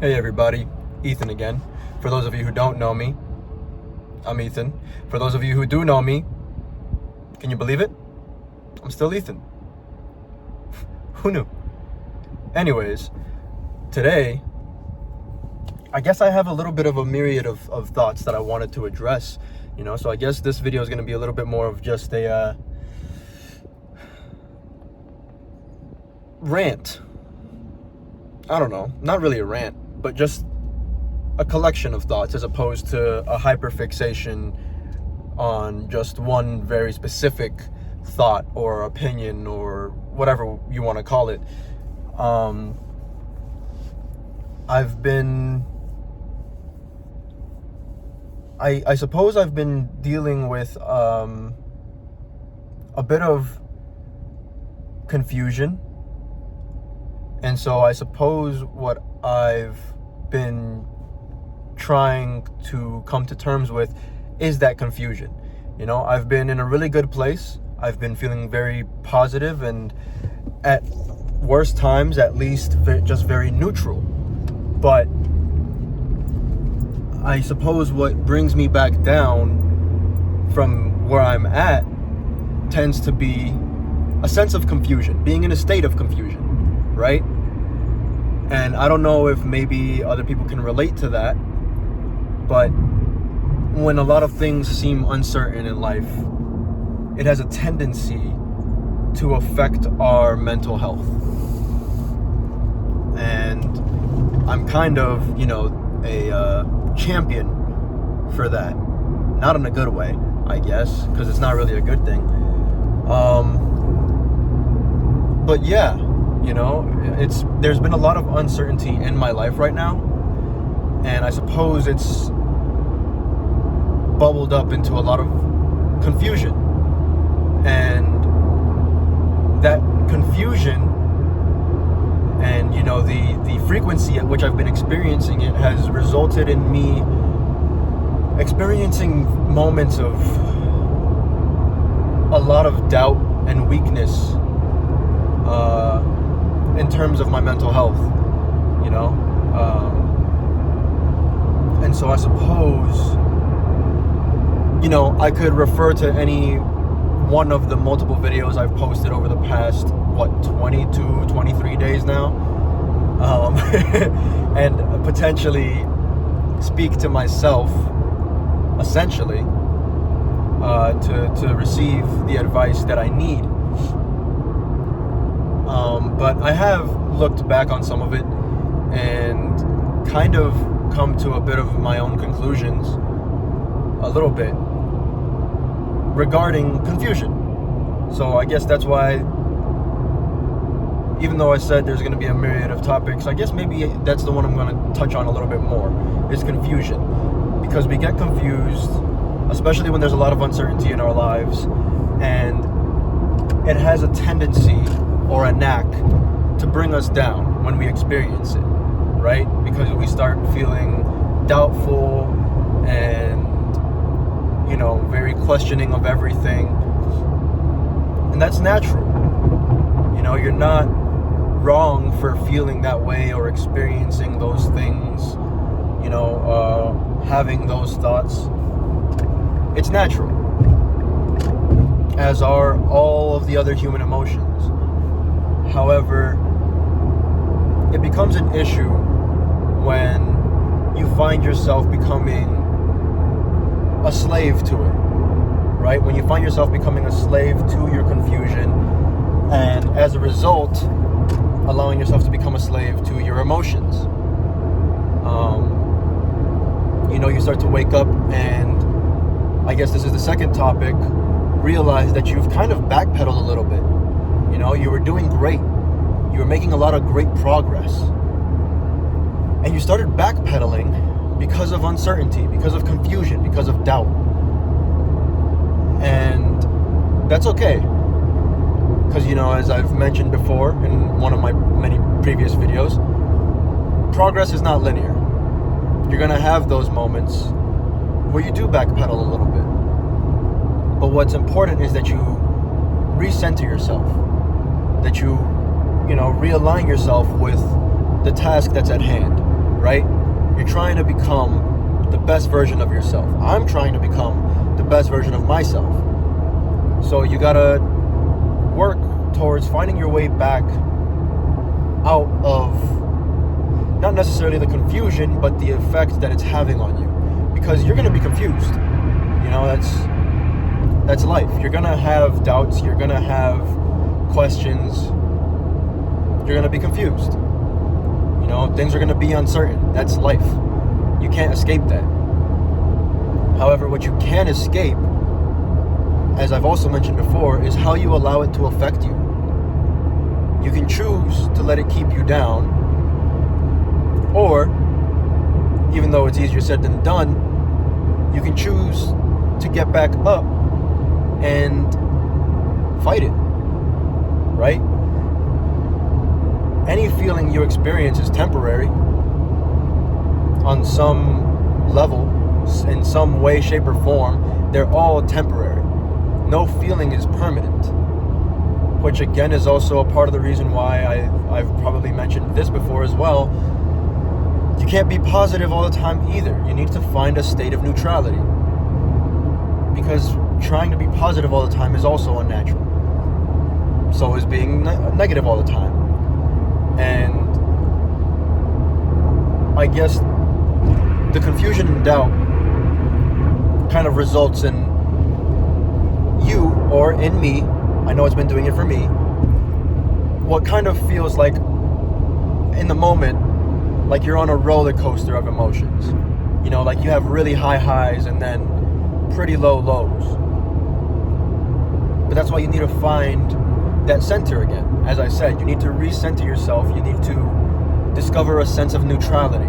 Hey everybody, Ethan again. For those of you who don't know me, I'm Ethan. For those of you who do know me, can you believe it? I'm still Ethan. Who knew? Anyways, today, I guess I have a little bit of a myriad of thoughts that I wanted to address, so I guess this video is going to be a little bit more of just a rant. I don't know, not really a rant, but just a collection of thoughts as opposed to a hyperfixation on just one very specific thought or opinion or whatever you want to call it. I suppose I've been dealing with a bit of confusion. And so I suppose what I've been trying to come to terms with is that confusion. I've been in a really good place. I've been feeling very positive and at worst times, at least, just very neutral. But I suppose what brings me back down from where I'm at tends to be a sense of confusion, being in a state of confusion. Right? And I don't know if maybe other people can relate to that, but when a lot of things seem uncertain in life, it has a tendency to affect our mental health. And I'm kind of, a champion for that. Not in a good way, I guess, because it's not really a good thing. But yeah. There's been a lot of uncertainty in my life right now, and I suppose it's bubbled up into a lot of confusion. And that confusion and, the frequency at which I've been experiencing it has resulted in me experiencing moments of a lot of doubt and weakness in terms of my mental health, and so I suppose, I could refer to any one of the multiple videos I've posted over the past, 22, 23 days now, and potentially speak to myself, essentially, to receive the advice that I need. But I have looked back on some of it and kind of come to a bit of my own conclusions, a little bit, regarding confusion. So I guess that's why, even though I said there's going to be a myriad of topics, I guess maybe that's the one I'm going to touch on a little bit more, is confusion. Because we get confused, especially when there's a lot of uncertainty in our lives, and it has a tendency or a knack to bring us down when we experience it, right? Because we start feeling doubtful and, very questioning of everything. And that's natural. You're not wrong for feeling that way or experiencing those things, having those thoughts. It's natural, as are all of the other human emotions. However, it becomes an issue when you find yourself becoming a slave to it, right? When you find yourself becoming a slave to your confusion, and as a result, allowing yourself to become a slave to your emotions. You start to wake up, and I guess this is the second topic, realize that you've kind of backpedaled a little bit. You were doing great. You were making a lot of great progress. And you started backpedaling because of uncertainty, because of confusion, because of doubt. And that's okay. Because, as I've mentioned before in one of my many previous videos, progress is not linear. You're going to have those moments where you do backpedal a little bit. But what's important is that you recenter yourself, that you realign yourself with the task that's at hand, right? You're trying to become the best version of yourself. I'm trying to become the best version of myself. So you gotta work towards finding your way back out of not necessarily the confusion, but the effect that it's having on you. Because you're gonna be confused. You know, that's life. You're gonna have doubts, you're gonna have questions, you're gonna be confused. You know, things are gonna be uncertain. That's life. You can't escape that. However, what you can escape, as I've also mentioned before, is how you allow it to affect you. You can choose to let it keep you down, or, even though it's easier said than done, you can choose to get back up and fight it, right? Any feeling you experience is temporary on some level, in some way, shape, or form. They're all temporary. No feeling is permanent, which again is also a part of the reason why I've probably mentioned this before as well. You can't be positive all the time either. You need to find a state of neutrality, because trying to be positive all the time is also unnatural. So is being negative all the time. And I guess the confusion and doubt kind of results in you, or in me, I know it's been doing it for me, what kind of feels like in the moment like you're on a roller coaster of emotions. You know, like you have really high highs and then pretty low lows. But that's why you need to find that center again. As I said, you need to recenter yourself. You need to discover a sense of neutrality.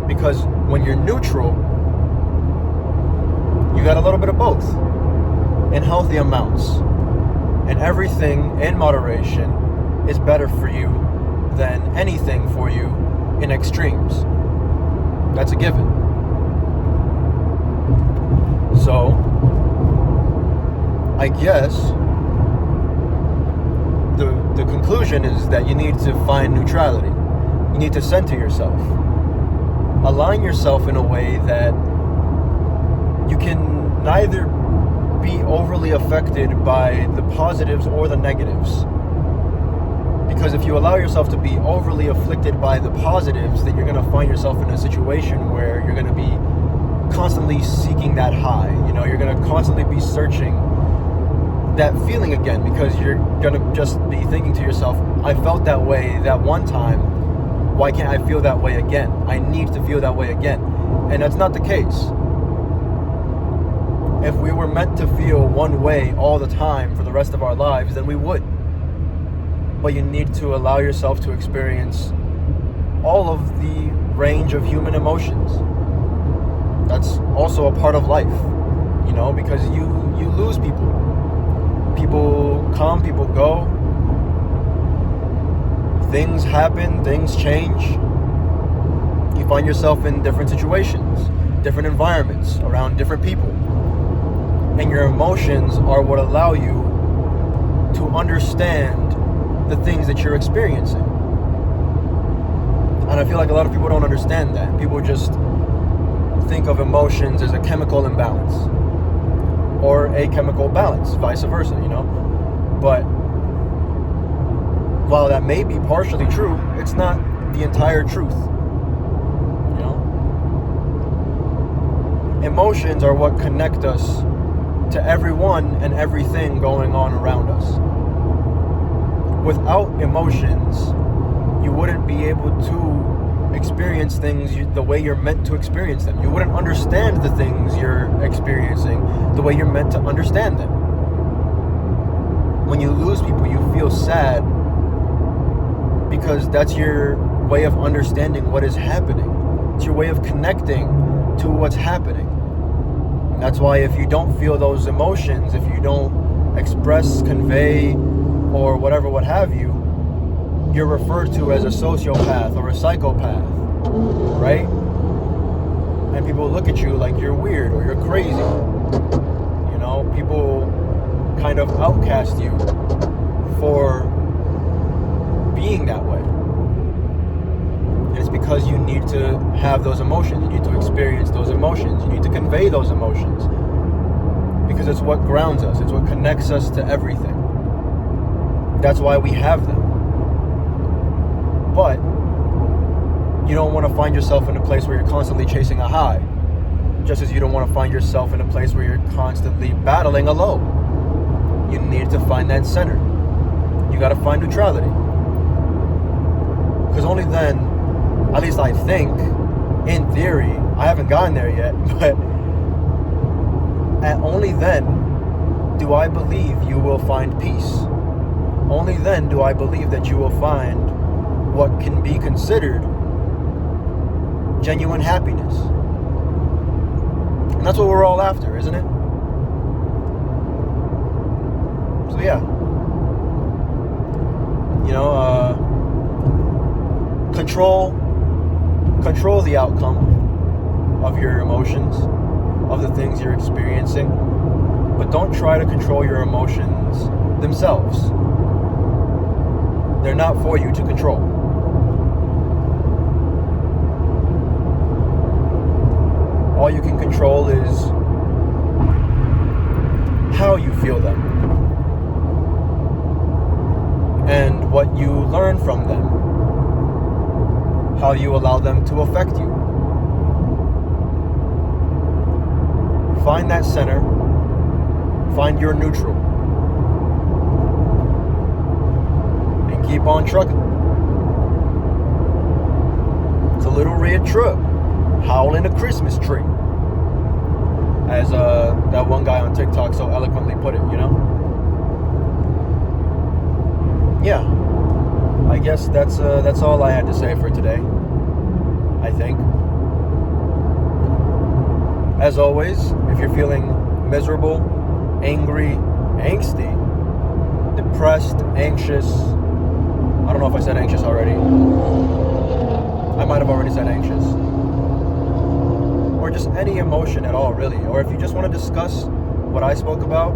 Because when you're neutral, you got a little bit of both in healthy amounts. And everything in moderation is better for you than anything for you in extremes. That's a given. So, I guess the conclusion is that you need to find neutrality. You need to center yourself. Align yourself in a way that you can neither be overly affected by the positives or the negatives. Because if you allow yourself to be overly afflicted by the positives, then you're going to find yourself in a situation where you're going to be constantly seeking that high. You know, you're going to constantly be searching that feeling again, because you're going to just be thinking to yourself, I felt that way that one time, why can't I feel that way again? I need to feel that way again. And that's not the case. If we were meant to feel one way all the time for the rest of our lives, then we would. But you need to allow yourself to experience all of the range of human emotions. That's also a part of life, you know, because you lose people. People come, people go. Things happen, things change. You find yourself in different situations, different environments, around different people. And your emotions are what allow you to understand the things that you're experiencing. And I feel like a lot of people don't understand that. People just think of emotions as a chemical imbalance or a chemical balance, vice versa, you know. But while that may be partially true, it's not the entire truth. You know? Emotions are what connect us to everyone and everything going on around us. Without emotions, you wouldn't be able to experience things the way you're meant to experience them. You wouldn't understand the things you're experiencing the way you're meant to understand them. When you lose people, you feel sad because that's your way of understanding what is happening. It's your way of connecting to what's happening. And that's why if you don't feel those emotions, if you don't express, convey, or whatever, what have you, you're referred to as a sociopath or a psychopath, right? And people look at you like you're weird or you're crazy. You know, people kind of outcast you for being that way. And it's because you need to have those emotions. You need to experience those emotions. You need to convey those emotions. Because it's what grounds us. It's what connects us to everything. That's why we have them. But you don't want to find yourself in a place where you're constantly chasing a high. Just as you don't want to find yourself in a place where you're constantly battling a low. You need to find that center. You got to find neutrality. Because only then, at least I think, in theory, I haven't gotten there yet, but only then do I believe you will find peace. Only then do I believe that you will find what can be considered genuine happiness. And that's what we're all after, isn't it? So yeah. You know, control the outcome of your emotions, of the things you're experiencing, but don't try to control your emotions themselves. They're not for you to control. All you can control is how you feel them and what you learn from them, how you allow them to affect you. Find that center, find your neutral, and keep on trucking. It's a little red truck howling a Christmas tree, as that one guy on TikTok so eloquently put it, you know? Yeah, I guess that's all I had to say for today, I think. As always, if you're feeling miserable, angry, angsty, depressed, anxious, I don't know if I said anxious already. I might have already said anxious. Or just any emotion at all, really. Or if you just want to discuss what I spoke about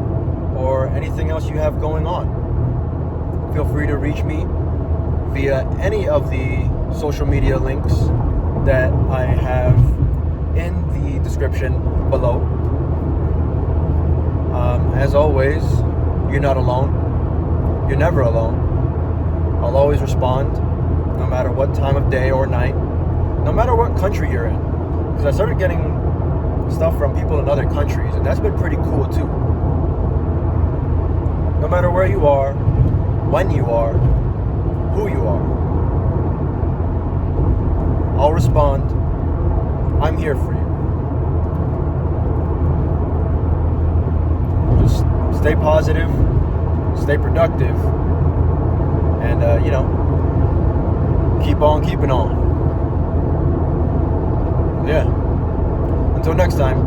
or anything else you have going on, feel free to reach me via any of the social media links that I have in the description below. As always, you're not alone. You're never alone. I'll always respond, no matter what time of day or night, no matter what country you're in. Because I started getting stuff from people in other countries, and that's been pretty cool too. No matter where you are, when you are, who you are, I'll respond. I'm here for you. Just stay positive, stay productive, and keep on keeping on. Yeah. Until next time.